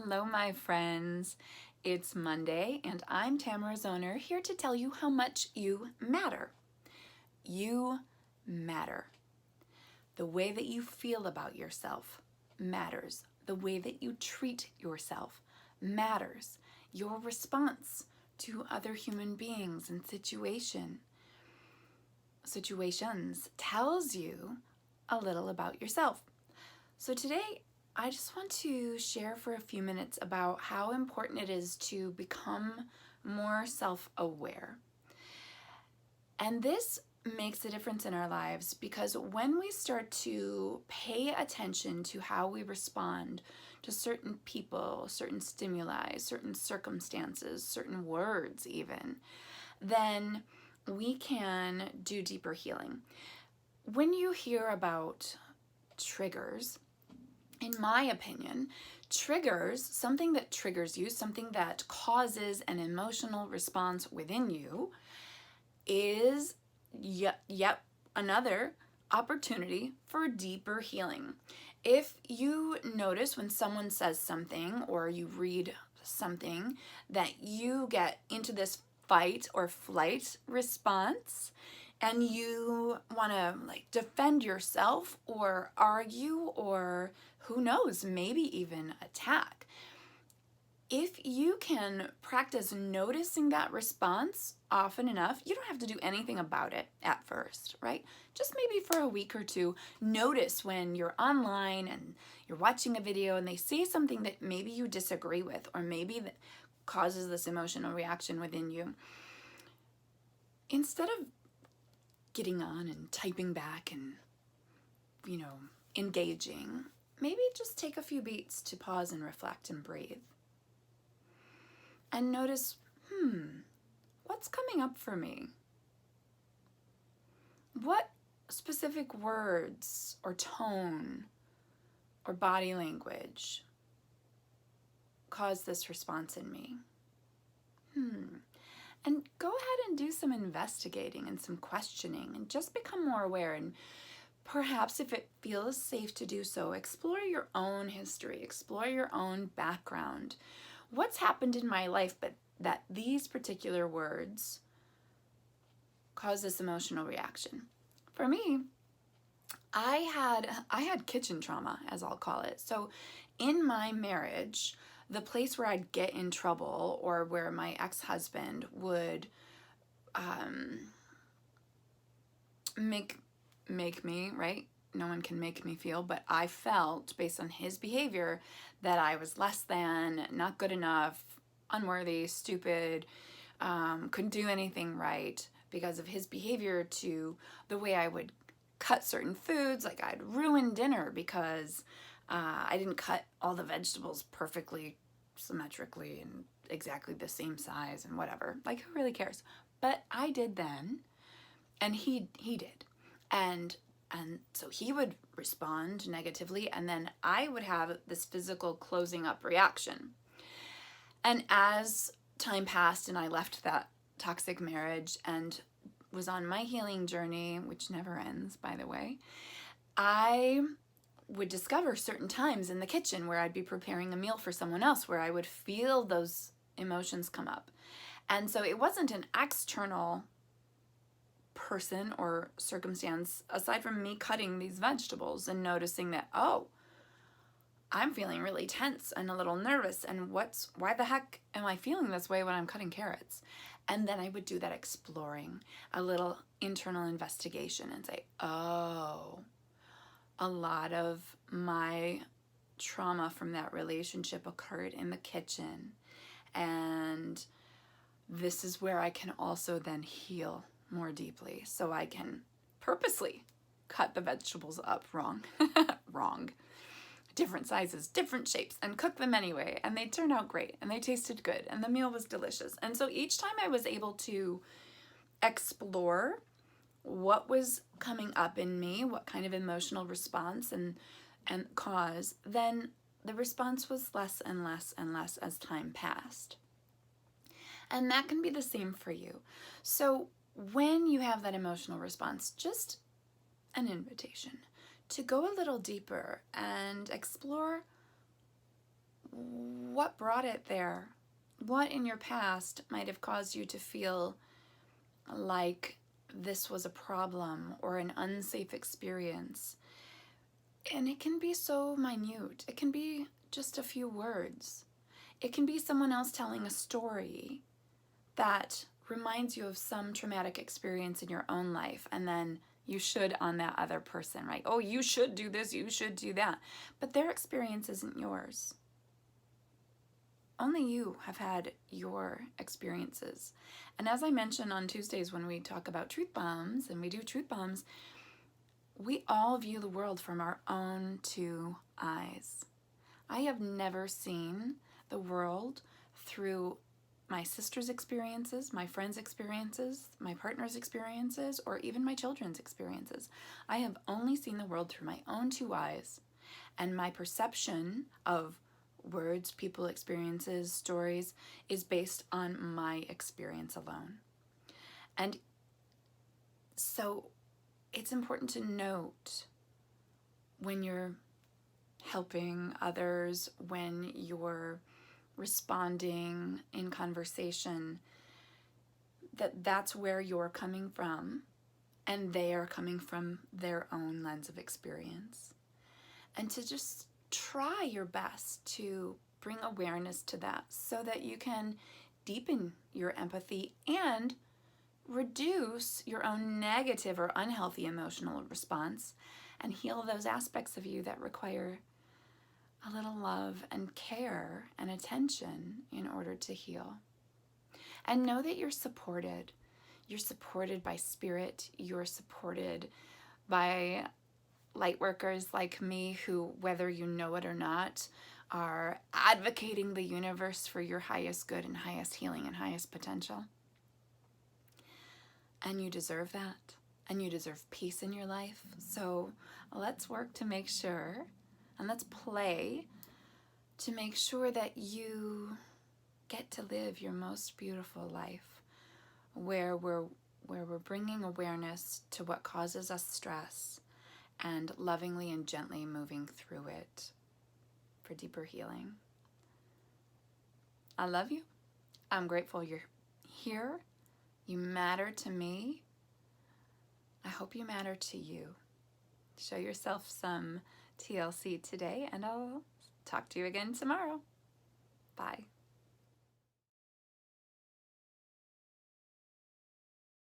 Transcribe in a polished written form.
Hello, my friends. It's Monday, and I'm Tamara Zoner here to tell you how much you matter. You matter. The way that you feel about yourself matters. The way that you treat yourself matters. Your response to other human beings and situations tells you a little about yourself. So today, I just want to share for a few minutes about how important it is to become more self-aware. And this makes a difference in our lives because when we start to pay attention to how we respond to certain people, certain stimuli, certain circumstances, certain words even, then we can do deeper healing. When you hear about triggers, in my opinion, triggers, something that triggers you, something that causes an emotional response within you, is yet another opportunity for deeper healing. If you notice when someone says something or you read something that you get into this fight or flight response and you want to defend yourself or argue or who knows, maybe even attack. If you can practice noticing that response often enough, you don't have to do anything about it at first, right? Just maybe for a week or two, notice when you're online and you're watching a video and they say something that maybe you disagree with or maybe that causes this emotional reaction within you. Instead of getting on and typing back and, engaging, maybe just take a few beats to pause and reflect and breathe. And notice, what's coming up for me? What specific words or tone or body language cause this response in me? And go ahead and do some investigating and some questioning and just become more aware. And perhaps if it feels safe to do so, explore your own history, explore your own background. What's happened in my life but that these particular words cause this emotional reaction? For me, I had kitchen trauma, as I'll call it. So in my marriage, the place where I'd get in trouble or where my ex-husband would make me, right? No one can make me feel, but I felt based on his behavior that I was less than, not good enough, unworthy, stupid, couldn't do anything right because of his behavior to the way I would cut certain foods. Like I'd ruin dinner because I didn't cut all the vegetables perfectly, symmetrically, and exactly the same size and whatever. Like who really cares? But I did then, and he did. And so he would respond negatively, and then I would have this physical closing up reaction. And as time passed and I left that toxic marriage and was on my healing journey, which never ends, by the way, I would discover certain times in the kitchen where I'd be preparing a meal for someone else where I would feel those emotions come up. And so it wasn't an external person or circumstance aside from me cutting these vegetables and noticing that, oh, I'm feeling really tense and a little nervous, and why the heck am I feeling this way when I'm cutting carrots? And then I would do that exploring, a little internal investigation and say, oh, a lot of my trauma from that relationship occurred in the kitchen, and this is where I can also then heal more deeply, so I can purposely cut the vegetables up wrong, different sizes, different shapes, and cook them anyway, and they turned out great, and they tasted good, and the meal was delicious. And so each time I was able to explore what was coming up in me, what kind of emotional response and cause, then the response was less and less and less as time passed. And that can be the same for you. So when you have that emotional response, just an invitation to go a little deeper and explore what brought it there? What in your past might have caused you to feel like this was a problem or an unsafe experience? And it can be so minute. It can be just a few words. It can be someone else telling a story that reminds you of some traumatic experience in your own life, and then you should on that other person, right? Oh, you should do this, you should do that. But their experience isn't yours. Only you have had your experiences. And as I mentioned on Tuesdays when we talk about truth bombs, and we do truth bombs, we all view the world from our own two eyes. I have never seen the world through my sister's experiences, my friend's experiences, my partner's experiences, or even my children's experiences. I have only seen the world through my own two eyes, and my perception of words, people, experiences, stories is based on my experience alone. And so it's important to note when you're helping others, when you're responding in conversation, that that's where you're coming from, and they are coming from their own lens of experience. And to just try your best to bring awareness to that so that you can deepen your empathy and reduce your own negative or unhealthy emotional response and heal those aspects of you that require a little love and care and attention in order to heal. And know that you're supported. You're supported by spirit. You're supported by light workers like me who, whether you know it or not, are advocating the universe for your highest good and highest healing and highest potential. And you deserve that. And you deserve peace in your life. So let's work to make sure, and let's play to make sure that you get to live your most beautiful life, where we're bringing awareness to what causes us stress and lovingly and gently moving through it for deeper healing. I love you. I'm grateful you're here. You matter to me. I hope you matter to you. Show yourself some TLC today, and I'll talk to you again tomorrow. Bye.